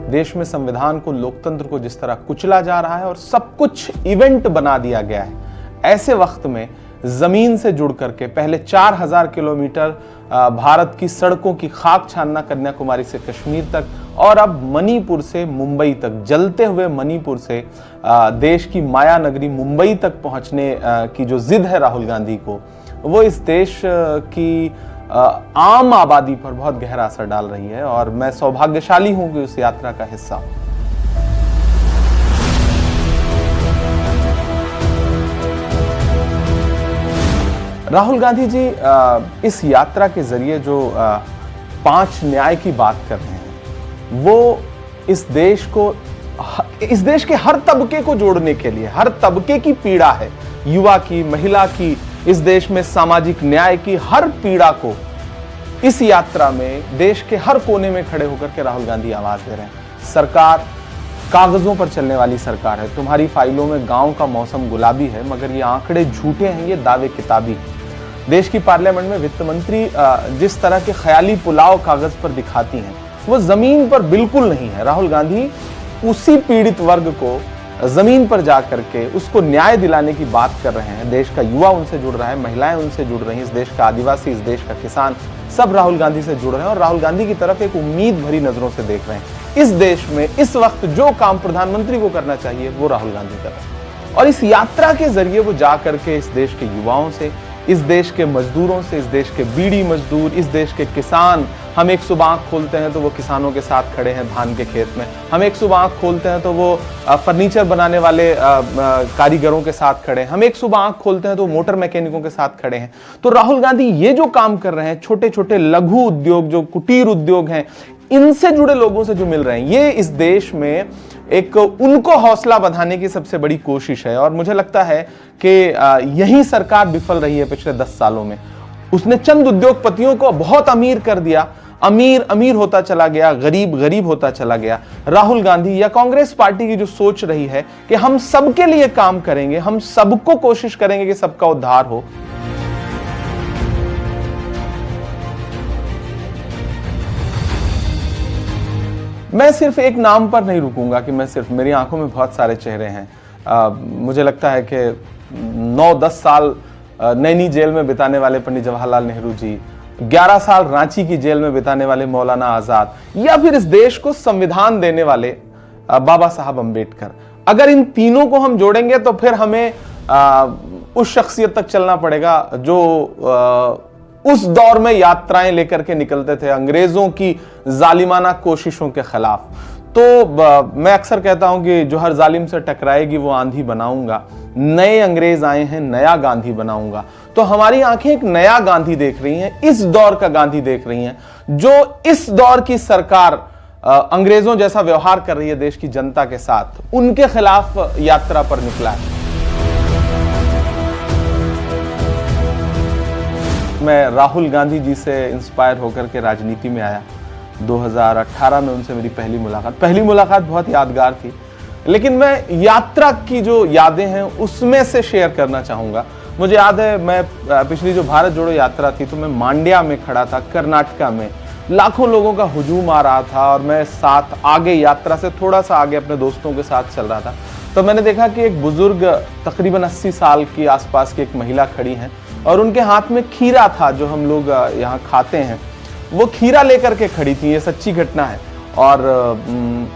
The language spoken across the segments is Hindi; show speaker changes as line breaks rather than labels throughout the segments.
देश में संविधान को, लोकतंत्र को जिस तरह कुचला जा रहा है और सब कुछ इवेंट बना दिया गया है, ऐसे वक्त में जमीन से जुड़ करके पहले 4000 किलोमीटर भारत की सड़कों की खाक छानना, कन्याकुमारी से कश्मीर तक, और अब मणिपुर से मुंबई तक, जलते हुए मणिपुर से देश की माया नगरी मुंबई तक पहुंचने की जो जिद है राहुल गांधी को, वो इस देश की आम आबादी पर बहुत गहरा असर डाल रही है। और मैं सौभाग्यशाली हूं कि उस यात्रा का हिस्सा हूं। राहुल गांधी जी इस यात्रा के जरिए जो 5 न्याय की बात कर रहे हैं, वो इस देश के हर तबके को जोड़ने के लिए, हर तबके की पीड़ा है, युवा की, महिला की, इस देश में सामाजिक न्याय की हर पीड़ा को इस यात्रा में देश के हर कोने में खड़े होकर के राहुल गांधी आवाज दे रहे हैं। सरकार कागजों पर चलने वाली सरकार है। तुम्हारी फाइलों में गांव का मौसम गुलाबी है, मगर ये आंकड़े झूठे हैं, ये दावे किताबी। देश की पार्लियामेंट में वित्त मंत्री जिस तरह के ख्याली पुलाव कागज पर दिखाती हैं, वो जमीन पर बिल्कुल नहीं है। राहुल गांधी उसी पीड़ित वर्ग को जमीन पर जा करके उसको न्याय दिलाने की बात कर रहे हैं। देश का युवा उनसे जुड़ रहा है, महिलाएं उनसे जुड़ रही हैं, इस देश का आदिवासी, इस देश का किसान, सब राहुल गांधी से जुड़ रहे हैं और राहुल गांधी की तरफ एक उम्मीद भरी नजरों से देख रहे हैं। इस देश में इस वक्त जो काम प्रधानमंत्री को करना चाहिए वो राहुल गांधी कर रहे हैं। और इस यात्रा के जरिए वो जा करके इस देश के युवाओं से, इस देश के मजदूरों से, इस देश के बीड़ी मजदूर, इस देश के किसान, हम एक सुबह आंख खोलते हैं तो वो किसानों के साथ खड़े हैं धान के खेत में, हम एक सुबह आंख खोलते हैं तो वो फर्नीचर बनाने वाले कारीगरों के साथ खड़े हैं, हम एक सुबह आंख खोलते हैं तो मोटर मैकेनिकों के साथ खड़े हैं। तो राहुल गांधी ये जो काम कर रहे हैं, छोटे छोटे लघु उद्योग, जो कुटीर उद्योग हैं, इनसे जुड़े लोगों से जो मिल रहे हैं, ये इस देश में एक उनको हौसला बढ़ाने की सबसे बड़ी कोशिश है। और मुझे लगता है कि यही सरकार विफल रही है पिछले 10 सालों में। उसने चंद उद्योगपतियों को बहुत अमीर कर दिया, अमीर अमीर होता चला गया, गरीब गरीब होता चला गया। राहुल गांधी या कांग्रेस पार्टी की जो सोच रही है कि हम सबके लिए काम करेंगे, हम सबको कोशिश करेंगे कि सबका उद्धार हो, मैं सिर्फ एक नाम पर नहीं रुकूंगा कि मैं सिर्फ, मेरी आंखों में बहुत सारे चेहरे हैं। मुझे लगता है कि 9-10 साल नैनी जेल में बिताने वाले पंडित जवाहरलाल नेहरू जी, 11 साल रांची की जेल में बिताने वाले मौलाना आजाद, या फिर इस देश को संविधान देने वाले बाबा साहब अंबेडकर, अगर इन तीनों को हम जोड़ेंगे तो फिर हमें उस शख्सियत तक चलना पड़ेगा जो उस दौर में यात्राएं लेकर के निकलते थे अंग्रेजों की जालिमाना कोशिशों के खिलाफ। तो मैं अक्सर कहता हूं कि जो हर जालिम से टकराएगी वो आंधी बनाऊंगा, नए अंग्रेज आए हैं, नया गांधी बनाऊंगा। तो हमारी आंखें एक नया गांधी देख रही हैं, इस दौर का गांधी देख रही हैं, जो इस दौर की सरकार अंग्रेजों जैसा व्यवहार कर रही है देश की जनता के साथ, उनके खिलाफ यात्रा पर निकला है। मैं राहुल गांधी जी से इंस्पायर होकर के राजनीति में आया। 2018 में उनसे मेरी पहली मुलाकात बहुत यादगार थी। लेकिन मैं यात्रा की जो यादें हैं उसमें से शेयर करना चाहूँगा। मुझे याद है, मैं पिछली जो भारत जोड़ो यात्रा थी तो मैं मांड्या में खड़ा था, कर्नाटका में, लाखों लोगों का हुजूम आ रहा था और मैं साथ आगे, यात्रा से थोड़ा सा आगे अपने दोस्तों के साथ चल रहा था। तो मैंने देखा कि एक बुजुर्ग, तकरीबन 80 साल की आसपास की एक महिला खड़ी हैं और उनके हाथ में खीरा था, जो हम लोग यहाँ खाते हैं, वो खीरा लेकर के खड़ी थी। ये सच्ची घटना है। और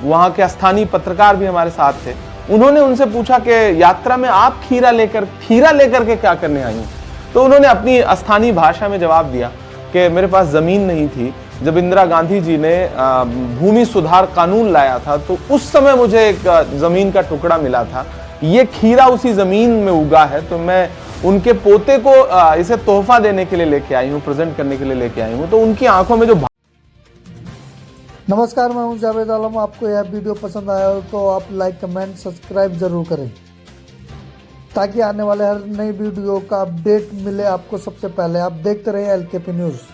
वहाँ के स्थानीय पत्रकार भी हमारे साथ थे। उन्होंने उनसे पूछा कि यात्रा में आप खीरा लेकर के क्या करने आई हैं? तो उन्होंने अपनी स्थानीय भाषा में जवाब दिया कि मेरे पास ज़मीन नहीं थी। जब इंदिरा गांधी जी ने भूमि सुधार कानून लाया था तो उस समय मुझे एक ज़मीन का टुकड़ा मिला था, ये खीरा उसी ज़मीन में उगा है, तो मैं उनके पोते को इसे तोहफा देने के लिए लेके आई हूँ, प्रेजेंट करने के लिए लेके आई हूँ। तो उनकी आंखों में जो
नमस्कार, मैं हूं जावेद आलम। आपको यह वीडियो पसंद आया हो तो आप लाइक, कमेंट, सब्सक्राइब जरूर करें ताकि आने वाले हर नई वीडियो का अपडेट मिले आपको सबसे पहले। आप देखते रहिए LKP न्यूज़।